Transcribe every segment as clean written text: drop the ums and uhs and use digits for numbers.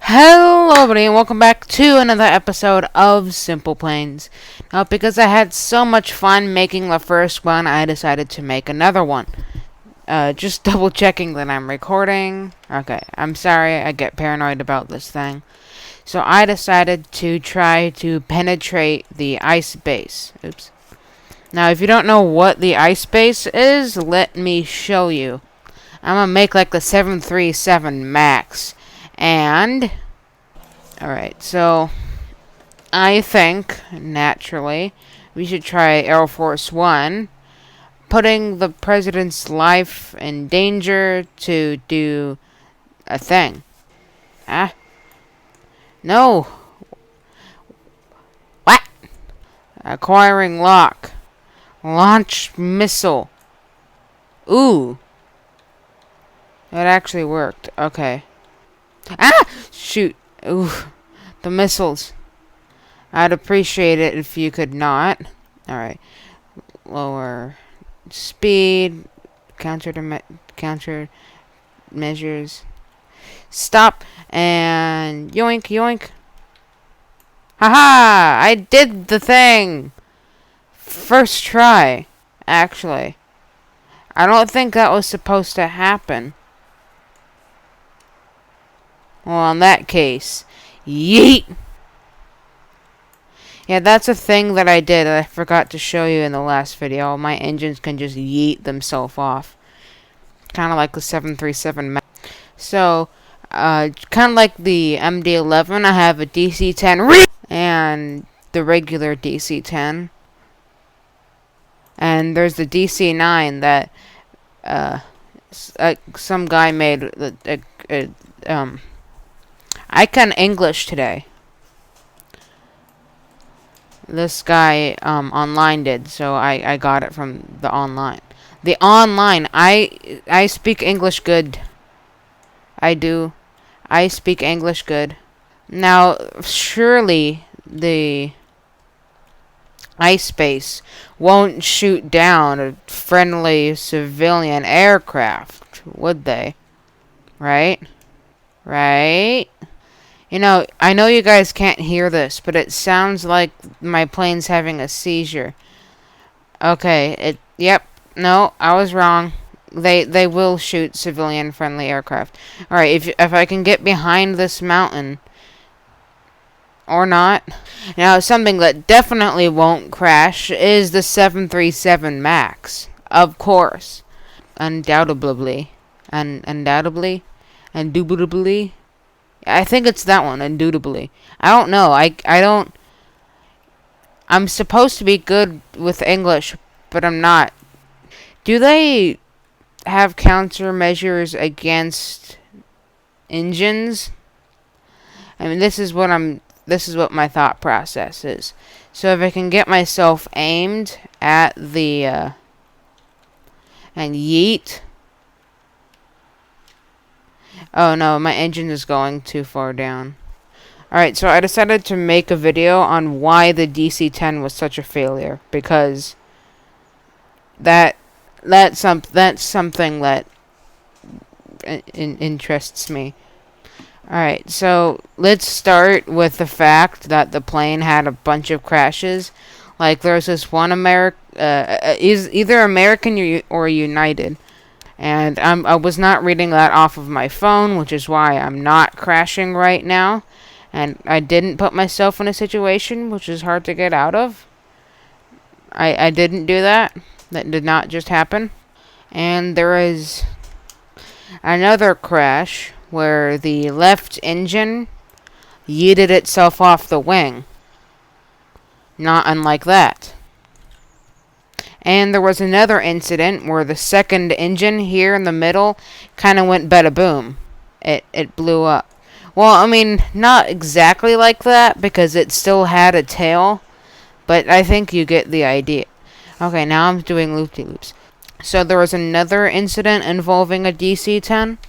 Hello everybody and welcome back to another episode of Simpleplanes. Now because I had so much fun making the first one, I decided to make another one. Just double checking that I'm recording. Okay, I'm sorry, I get paranoid about this thing. So I decided to try to penetrate the ice base. Oops. Now if you don't know what the ice base is, let me show you. I'm gonna make like the 737 MAX. And alright, so I think naturally we should try Air Force One, putting the president's life in danger to do a thing. No. What? Acquiring lock. Launch missile. Ooh. It actually worked. Okay. Shoot. Ooh. The missiles. I'd appreciate it if you could not. Alright. Lower speed. Counter measures. Stop. And yoink, yoink. Haha! I did the thing! First try. Actually. I don't think that was supposed to happen. Well, in that case, yeet! Yeah, that's a thing that I did that I forgot to show you in the last video. My engines can just yeet themselves off. Kind of like the 737 MAX. So, kind of like the MD-11, I have a DC-10 and the regular DC-10. And there's the DC-9 that some guy made. I can English today. This guy online did, so I got it from the online. The online, I speak English good. I do. I speak English good. Now, surely the ice base won't shoot down a friendly civilian aircraft, would they? Right? Right? You know, I know you guys can't hear this, but it sounds like my plane's having a seizure. Okay, yep, no, I was wrong. They will shoot civilian friendly aircraft. Alright, if I can get behind this mountain or not. Now, something that definitely won't crash is the 737 MAX. Of course. Undoubtedly. Undoubtedly. Indubitably. I think it's that one, indubitably. I don't know. I don't... I'm supposed to be good with English, but I'm not. Do they have countermeasures against engines? I mean, this is what my thought process is. So if I can get myself aimed at the and yeet. Oh no, my engine is going too far down. Alright, so I decided to make a video on why the DC-10 was such a failure, because that's something that interests me. Alright, so let's start with the fact that the plane had a bunch of crashes. Like, there's this one is either American or United. And I was not reading that off of my phone, which is why I'm not crashing right now. And I didn't put myself in a situation which is hard to get out of. I didn't do that. That did not just happen. And there is another crash where the left engine yeeted itself off the wing. Not unlike that. And there was another incident where the second engine here in the middle kind of went bada boom. It blew up. Well, I mean, not exactly like that, because it still had a tail. But I think you get the idea. Okay, now I'm doing loop-de-loops. So there was another incident involving a DC-10,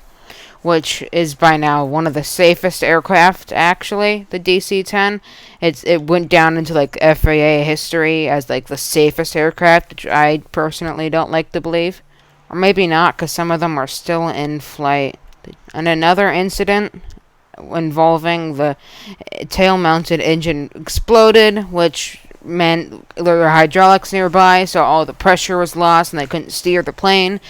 which is by now one of the safest aircraft, actually, the DC-10. It went down into, like, FAA history as, like, the safest aircraft, which I personally don't like to believe. Or maybe not, because some of them are still in flight. And another incident involving the tail-mounted engine exploded, which meant there were hydraulics nearby, so all the pressure was lost and they couldn't steer the plane.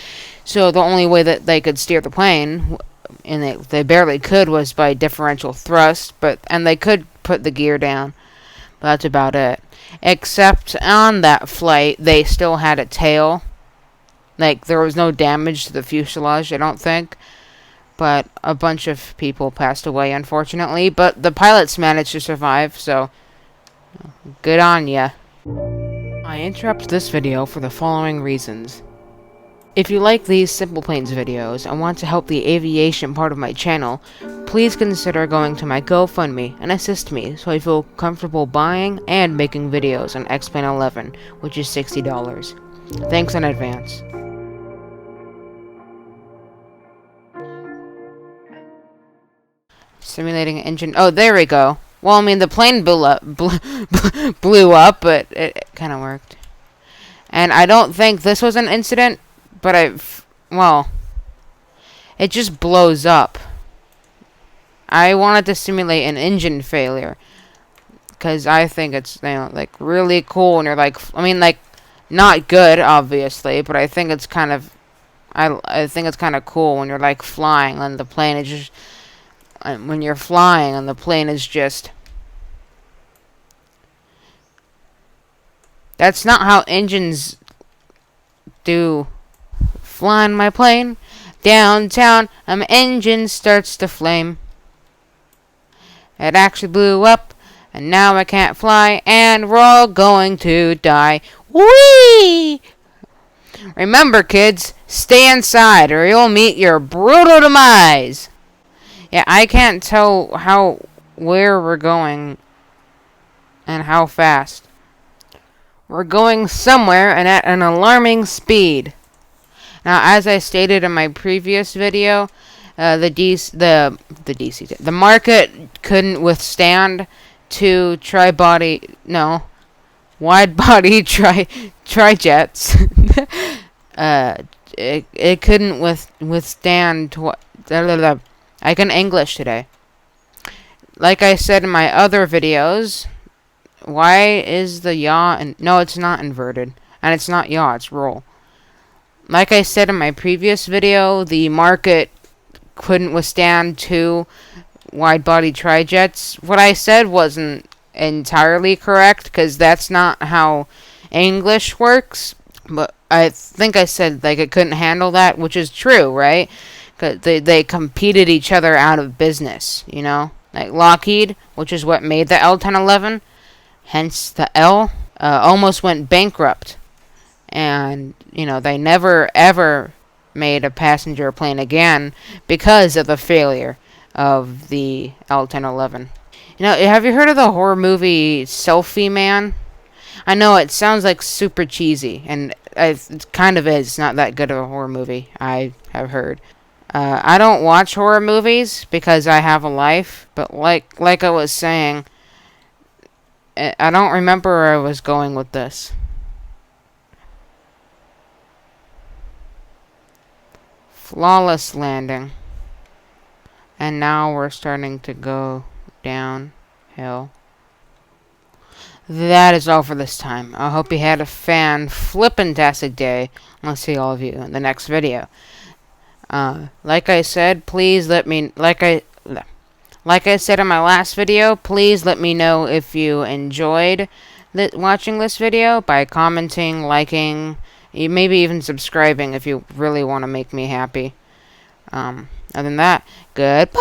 So the only way that they could steer the plane, and they barely could, was by differential thrust, and they could put the gear down. But that's about it. Except on that flight, they still had a tail. Like, there was no damage to the fuselage, I don't think. But a bunch of people passed away, unfortunately. But the pilots managed to survive, so good on ya. I interrupt this video for the following reasons. If you like these Simple Planes videos and want to help the aviation part of my channel, please consider going to my GoFundMe and assist me so I feel comfortable buying and making videos on X-Plane 11, which is $60. Thanks in advance. Simulating engine. Oh, there we go. Well, I mean, the plane blew up, but it kind of worked. And I don't think this was an incident, but well, it just blows up. I wanted to simulate an engine failure, because I think it's, like, really cool, and you're like, I mean, like, not good, obviously, but I think it's kind of, I think it's kind of cool when you're, like, flying, and the plane is just, when you're flying, and the plane is just, that's not how engines do. Flying my plane downtown, my engine starts to flame. It actually blew up, and now I can't fly, and we're all going to die. Whee! Remember, kids, stay inside, or you'll meet your brutal demise. Yeah, I can't tell where we're going and how fast. We're going somewhere and at an alarming speed. Now, as I stated in my previous video, the market couldn't withstand wide-body tri-jets. It couldn't withstand. I can English today. Like I said in my other videos, why is the yaw? No, it's not inverted, and it's not yaw. It's roll. Like I said in my previous video, the market couldn't withstand 2 wide-body tri-jets. What I said wasn't entirely correct, because that's not how English works. But I think I said, like, it couldn't handle that, which is true, right? Because they competed each other out of business, you know? Like Lockheed, which is what made the L-1011, hence the L, almost went bankrupt. And, they never, ever made a passenger plane again because of the failure of the L-1011. Have you heard of the horror movie Selfie Man? I know it sounds like super cheesy, and it kind of is. It's not that good of a horror movie, I have heard. I don't watch horror movies because I have a life, but like I was saying, I don't remember where I was going with this. Flawless landing. And now we're starting to go downhill. That is all for this time. I hope you had a fan-flippin-tastic day. I'll see all of you in the next video. Like I said, please let me... Like I said in my last video, please let me know if you enjoyed watching this video by commenting, liking, maybe even subscribing if you really want to make me happy. Other than that, goodbye!